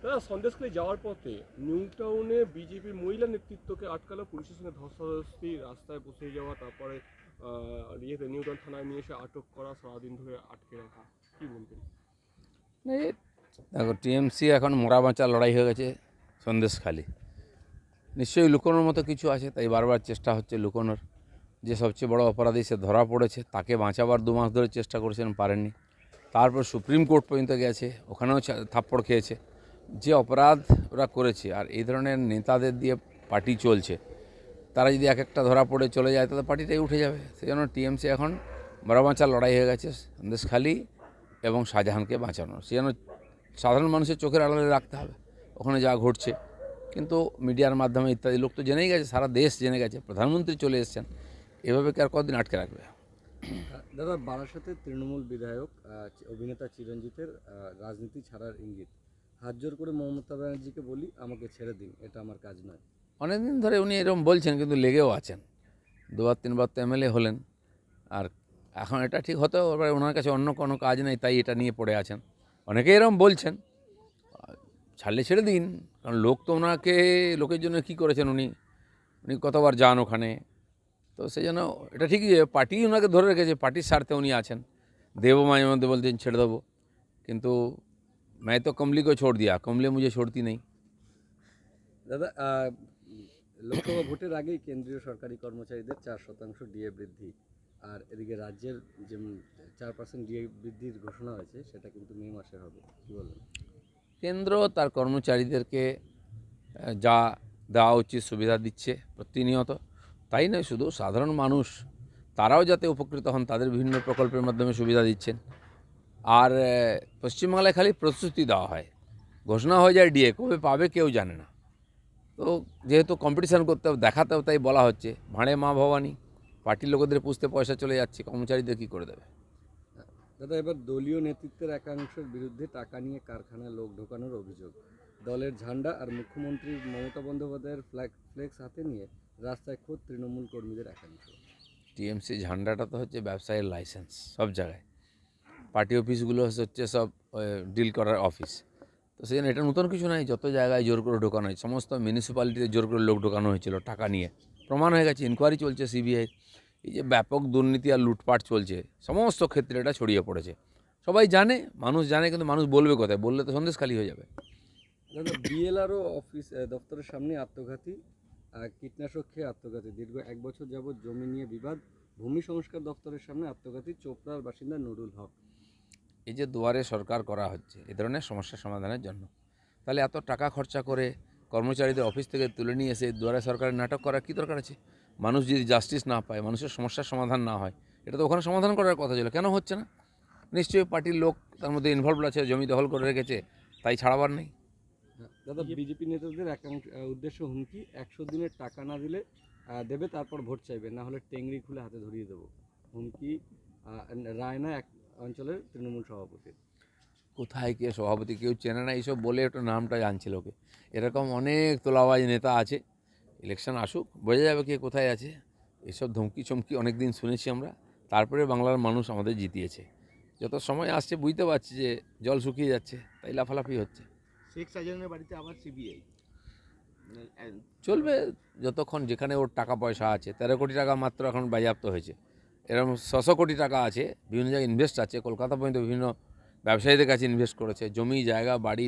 দাদা, সন্দেশখালী যাওয়ার পথে নিউ টাউনে বিজেপির মহিলা নেতৃত্বকে আটকালো, পুলিশের সঙ্গে ধস্তাধস্তি, রাস্তায় বসে যাওয়া, তারপরে নিউ টাউন থানায় নিয়ে এসে আটক করা, সারাদিন ধরে আটকে রাখা, কি বলবেন? এই দেখো, টিএমসি এখন মোড়া বাঁচা লড়াই হয়ে গেছে সন্দেশখালী। নিশ্চয়ই লুকোনোর মতো কিছু আছে, তাই বারবার চেষ্টা হচ্ছে লুকোনোর। যে সবচেয়ে বড় অপরাধী সে ধরা পড়েছে, তাকে বাঁচাবার 2 মাস ধরে চেষ্টা করেছেন, পারেননি। তারপর সুপ্রিম কোর্ট পর্যন্ত গেছে, ওখানেও থাপ্পড় খেয়েছে। যে অপরাধ ওরা করেছে, আর এই ধরনের নেতাদের দিয়ে পার্টি চলছে, তারা যদি এক একটা ধরা পড়ে চলে যায় তাহলে পার্টিটাই উঠে যাবে। সেই জন্য টিএমসি এখন বড় বাঁচার লড়াই হয়ে গেছে সন্দেশখালী এবং শাহজাহানকে বাঁচানো। সেই জন্য সাধারণ মানুষের চোখের আড়ালে রাখতে হবে ওখানে যা ঘটছে। কিন্তু মিডিয়ার মাধ্যমে ইত্যাদি লোক তো জেনেই গেছে, সারা দেশ জেনে গেছে, প্রধানমন্ত্রী চলে এসেছেন। এভাবে কি আর কতদিন আটকে রাখবে? দাদা, বারাসাতের তৃণমূল বিধায়ক অভিনেতা চিরঞ্জিতের রাজনীতি ছাড়ার ইঙ্গিত। হাত জোর করে মমতা ব্যানার্জিকে বলি, আমাকে ছেড়ে দিন, এটা আমার কাজ নয়। অনেকদিন ধরে উনি এরকম বলছেন, কিন্তু লেগেও আছেন। 2-3 বার তো এমএলএ হলেন, আর এখন এটা ঠিক হতেও এবার ওনার কাছে অন্য কোনো কাজ নেই, তাই এটা নিয়ে পড়ে আছেন। অনেকেই এরকম বলছেন, ছাড়লে ছেড়ে দিন, কারণ লোক তো ওনাকে, লোকের জন্য কী করেছেন উনি, উনি কতবার যান ওখানে। তো সেই জন্য এটা ঠিকই যে পার্টি ওনাকে ধরে রেখেছে, পার্টির স্বার্থে উনি আছেন। দেবও মাঝে মধ্যে বলছেন ছেড়ে দেবো, কিন্তু मैं तो कमली को छोड़ दिया, कमली मुझे छोड़ती नहीं। দাদা, লোকসভা ভোটের আগেই কেন্দ্রীয় সরকারি কর্মচারীদের 4% ডিএ বৃদ্ধি, আর এদিকে রাজ্যের যে 4% ডিএ বৃদ্ধির ঘোষণা হয়েছে, সেটা কিন্তু মে মাসে হবে। কী বলবেন? কেন্দ্র তার কর্মচারীদেরকে যা দেওয়া উচিত সুবিধা দিচ্ছে প্রতিনিয়ত। তাই নয়, শুধু সাধারণ মানুষ তারাও যাতে উপকৃত হন, তাদের বিভিন্ন প্রকল্পের মাধ্যমে সুবিধা দিচ্ছেন। আর পশ্চিমবাংলায় খালি প্রস্তুতি দেওয়া হয়, ঘোষণা হয়ে যায় ডিএ, কবে পাবে কেউ জানে না। তো যেহেতু কম্পিটিশান করতে হবে, দেখাতেও, তাই বলা হচ্ছে ভাঁড়ে মা ভবানী, পার্টির লোকেদের পুষতে পয়সা চলে যাচ্ছে, কর্মচারীদের কী করে দেবে? দাদা, এবার দলীয় নেতৃত্বের একাংশের বিরুদ্ধে টাকা নিয়ে কারখানায় লোক ঢোকানোর অভিযোগ। দলের ঝান্ডা আর মুখ্যমন্ত্রী মমতা বন্দ্যোপাধ্যায়ের ফ্লেক্স হাতে নিয়ে রাস্তায় খোদ তৃণমূল কর্মীদের একাংশ। টিএমসি ঝান্ডাটা তো হচ্ছে ব্যবসায়ের লাইসেন্স সব জায়গায়, পার্টি অফিসগুলো হচ্ছে সব ডিল করার অফিস। তো সেই জন্য এটা নতুন কিছু নাই, যত জায়গায় জোর করে ঢোকানো হয়, সমস্ত মিউনিসিপ্যালিটিতে জোর করে লোক ঢোকানো হয়েছিল টাকা নিয়ে, প্রমাণ হয়ে গেছে, ইনকোয়ারি চলছে সিবিআই। এই যে ব্যাপক দুর্নীতি আর লুটপাট চলছে, সমস্ত ক্ষেত্রে এটা ছড়িয়ে পড়েছে, সবাই জানে, মানুষ জানে, কিন্তু মানুষ বলবে কোথায়? বললে তো সন্দেশখালী হয়ে যাবে। দাদা, বিএলআরও অফিস দপ্তরের সামনে আত্মঘাতী, কীটনাশক খেয়ে আত্মঘাতী, দীর্ঘ 1 বছর যাবৎ জমি নিয়ে বিবাদ। ভূমি সংস্কার দপ্তরের সামনে আত্মঘাতী চোপড়ার বাসিন্দা নুরুল হক। এই যে দুয়ারে সরকার করা হচ্ছে এ ধরনের সমস্যা সমাধানের জন্য, তাহলে এত টাকা খরচা করে কর্মচারীদের অফিস থেকে তুলে নিয়ে এসে দুয়ারে সরকারের নাটক করার কী দরকার আছে? মানুষ যদি জাস্টিস না পায়, মানুষের সমস্যার সমাধান না হয়, এটা তো ওখানে সমাধান করার কথা ছিল, কেন হচ্ছে না? নিশ্চয়ই পার্টির লোক তার মধ্যে ইনভলভ আছে, জমি দখল করে রেখেছে, তাই ছাড়াবার নেই। দাদা, বিজেপি নেতাদের একাংশ উদ্দেশ্য হুমকি, 100 দিনের টাকা না দিলে দেবে, তারপর ভোট চাইবে, না হলে টেংরি খুলে হাতে ধরিয়ে দেবো। হুমকি রায়না এক অঞ্চলের তৃণমূল সভাপতি। কোথায় কে সভাপতি কেউ চেনে না, এইসব বলে একটু নামটা জানছিল ওকে। এরকম অনেক তোলাবাজ নেতা আছে, ইলেকশন আসুক বোঝা যাবে কে কোথায় আছে। এসব ধমকি চমকি অনেক দিন শুনেছি আমরা, তারপরে বাংলার মানুষ আমাদের জিতিয়েছে। যত সময় আসছে বুঝতে পারছি যে জল শুকিয়ে যাচ্ছে, তাই লাফালাফি হচ্ছে। শেখ শাহজাহানের বাড়িতে আবার সিবিআই চলবে যতক্ষণ যেখানে ওর টাকা পয়সা আছে। 13 কোটি টাকা মাত্র এখন বাজেয়াপ্ত হয়েছে, এরকম 600 কোটি টাকা আছে, বিভিন্ন জায়গায় ইনভেস্ট আছে, কলকাতা পর্যন্ত বিভিন্ন ব্যবসায়ীদের কাছে ইনভেস্ট করেছে, জমি জায়গা বাড়ি